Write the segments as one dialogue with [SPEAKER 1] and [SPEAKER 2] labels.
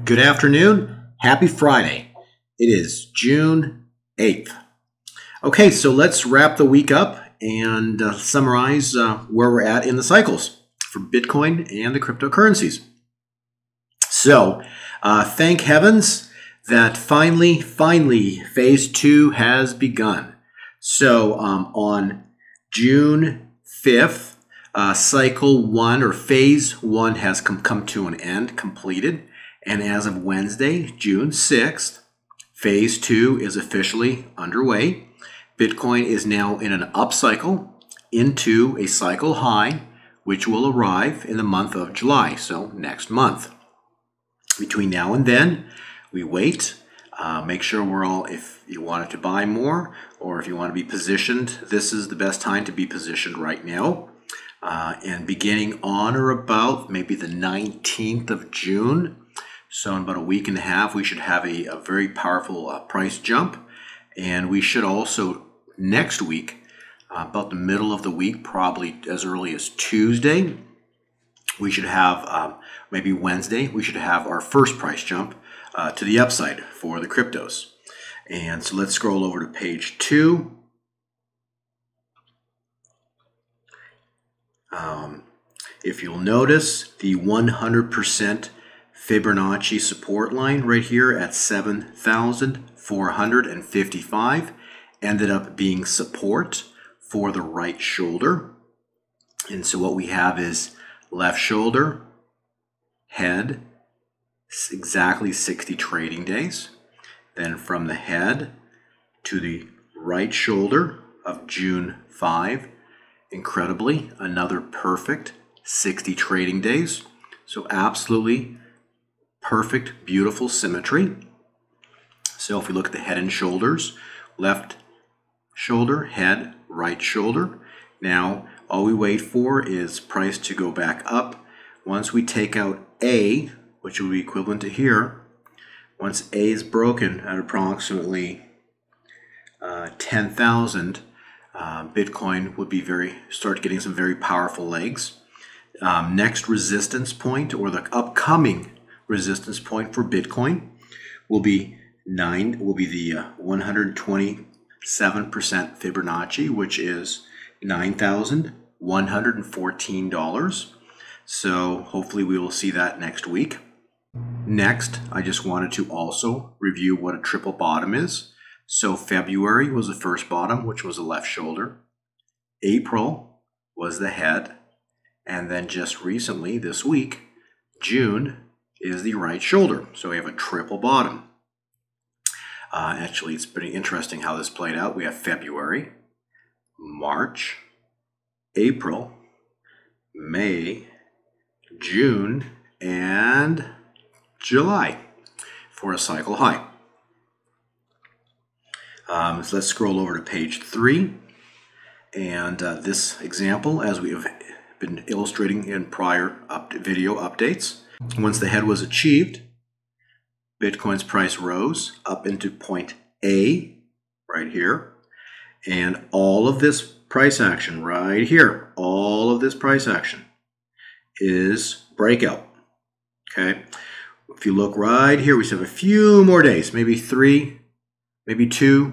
[SPEAKER 1] Good afternoon. Happy Friday. It is June 8th. Okay, so let's wrap the week up and summarize where we're at in the cycles for Bitcoin and the cryptocurrencies. So, thank heavens that finally, phase 2 has begun. So, on June 5th, cycle 1 or phase 1 has come to an end, completed. And as of Wednesday, June 6th, phase 2 is officially underway. Bitcoin is now in an upcycle into a cycle high, which will arrive in the month of July, so next month. Between now and then, we wait, make sure we're all, if you wanted to buy more or if you want to be positioned, this is the best time to be positioned right now. And beginning on or about maybe the 19th of June, so in about a week and a half, we should have a very powerful price jump. And we should also, next week, about the middle of the week, probably as early as Tuesday, we should have, maybe Wednesday, we should have our first price jump to the upside for the cryptos. And so let's scroll over to page 2. If you'll notice, the 100% Fibonacci support line right here at 7,455 ended up being support for the right shoulder. And so what we have is left shoulder, head, exactly 60 trading days. Then from the head to the right shoulder of June 5, incredibly, another perfect 60 trading days. So absolutely perfect, beautiful symmetry. So if we look at the head and shoulders, left shoulder, head, right shoulder. Now, all we wait for is price to go back up. Once we take out A, which will be equivalent to here, once A is broken at approximately 10,000, Bitcoin would be start getting some very powerful legs. Next resistance point, or the upcoming resistance point for Bitcoin, will be the 127% Fibonacci, which is $9,114. So hopefully we will see that next week. Next, I just wanted to also review what a triple bottom is. So February was the first bottom, which was the left shoulder. April was the head. And then just recently, this week, June is the right shoulder. So we have a triple bottom. Actually, it's pretty interesting how this played out. We have February, March, April, May, June, and July for a cycle high. So let's scroll over to page 3. And this example, as we have been illustrating in prior video updates, once the head was achieved, Bitcoin's price rose up into point A right here. And all of this price action right here, all of this price action is breakout. Okay. If you look right here, we still have a few more days, maybe 3, maybe 2,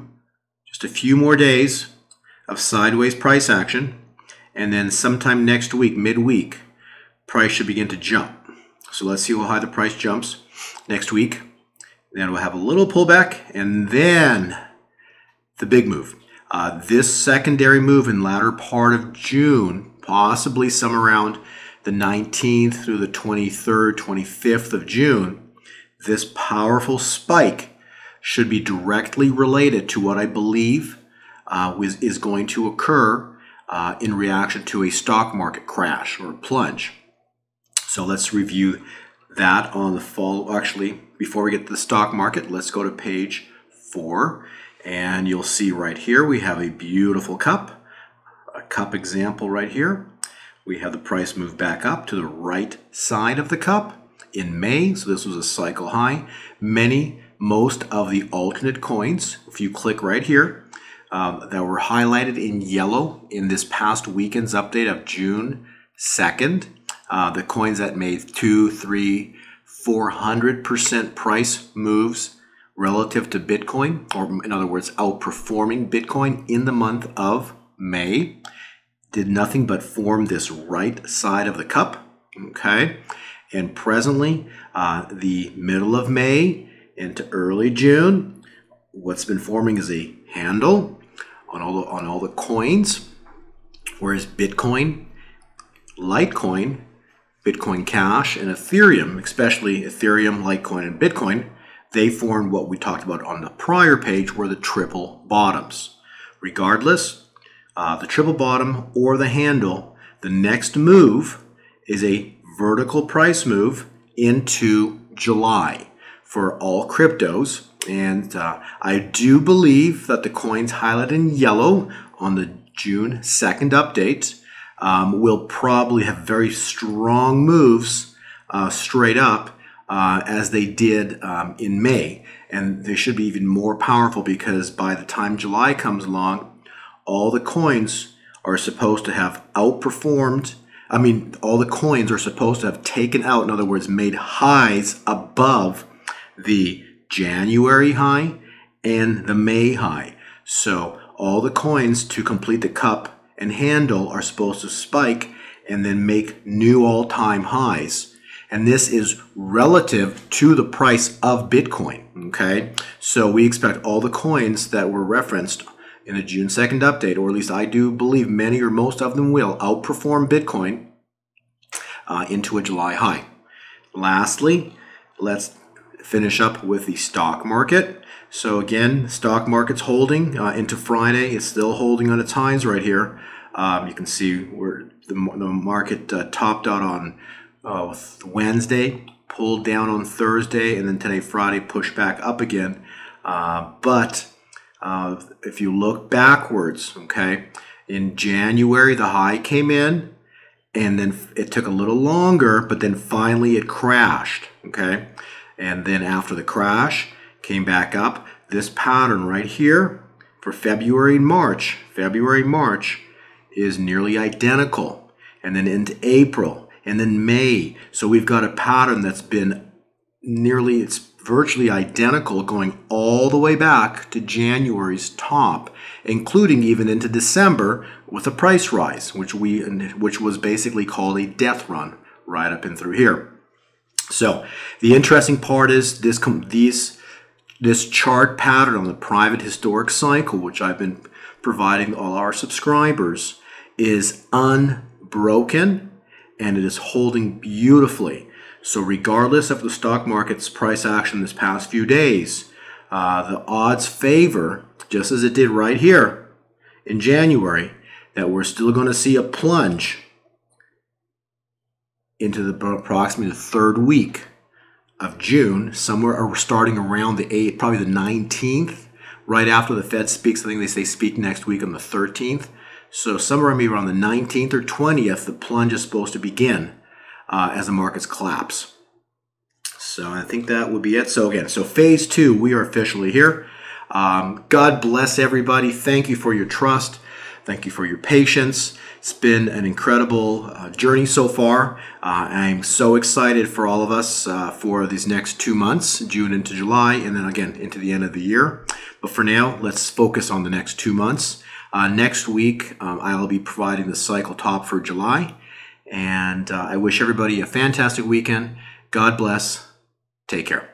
[SPEAKER 1] just a few more days of sideways price action. And then sometime next week, midweek, price should begin to jump. So let's see how high the price jumps next week. Then we'll have a little pullback, and then the big move. This secondary move in latter part of June, possibly somewhere around the 19th through the 23rd, 25th of June, this powerful spike should be directly related to what I believe is going to occur in reaction to a stock market crash or plunge. So let's review that on the fall. Actually, before we get to the stock market, let's go to page 4. And you'll see right here we have a beautiful cup, a cup example right here. We have the price move back up to the right side of the cup in May. So this was a cycle high. Most of the alternate coins, if you click right here, that were highlighted in yellow in this past weekend's update of June 2nd, the coins that made 2, 3, 400% price moves relative to Bitcoin, or in other words, outperforming Bitcoin in the month of May. Did nothing but form this right side of the cup, okay? And presently, the middle of May into early June, what's been forming is a handle on all the coins, whereas Bitcoin, Litecoin, Bitcoin Cash, and Ethereum, especially Ethereum, Litecoin, and Bitcoin, they formed what we talked about on the prior page, were the triple bottoms. Regardless, the triple bottom or the handle, the next move is a vertical price move into July for all cryptos. And I do believe that the coins highlighted in yellow on the June 2nd update will probably have very strong moves straight up as they did in May. And they should be even more powerful because by the time July comes along, all the coins are supposed to have outperformed. I mean, all the coins are supposed to have taken out, in other words, made highs above the January high and the May high. So all the coins to complete the cup and handle are supposed to spike and then make new all-time highs. And this is relative to the price of Bitcoin, okay? So we expect all the coins that were referenced in the June 2nd update, or at least I do believe many or most of them will outperform Bitcoin into a July high. Lastly, let's finish up with the stock market. So again, the stock market's holding into Friday. It's still holding on its highs right here. You can see where the market topped out on Wednesday, pulled down on Thursday, and then today, Friday, pushed back up again. But if you look backwards, okay, in January, the high came in, and then it took a little longer, but then finally it crashed, okay? And then after the crash, came back up. This pattern right here for February and March is nearly identical. And then into April, and then May. So we've got a pattern that's been it's virtually identical going all the way back to January's top, including even into December with a price rise, which was basically called a death run right up and through here. So the interesting part is this chart pattern on the private historic cycle, which I've been providing all our subscribers, is unbroken and it is holding beautifully. So regardless of the stock market's price action this past few days, the odds favor, just as it did right here in January, that we're still going to see a plunge into approximately the third week of June, somewhere starting around probably the 19th, right after the Fed speaks. I think they speak next week on the 13th. So somewhere maybe around the 19th or 20th, the plunge is supposed to begin as the markets collapse. So I think that would be it. So again, phase 2, we are officially here. God bless everybody. Thank you for your trust. Thank you for your patience. It's been an incredible journey so far. I'm so excited for all of us for these next 2 months, June into July, and then again into the end of the year. But for now, let's focus on the next 2 months. Next week, I'll be providing the cycle top for July. And I wish everybody a fantastic weekend. God bless. Take care.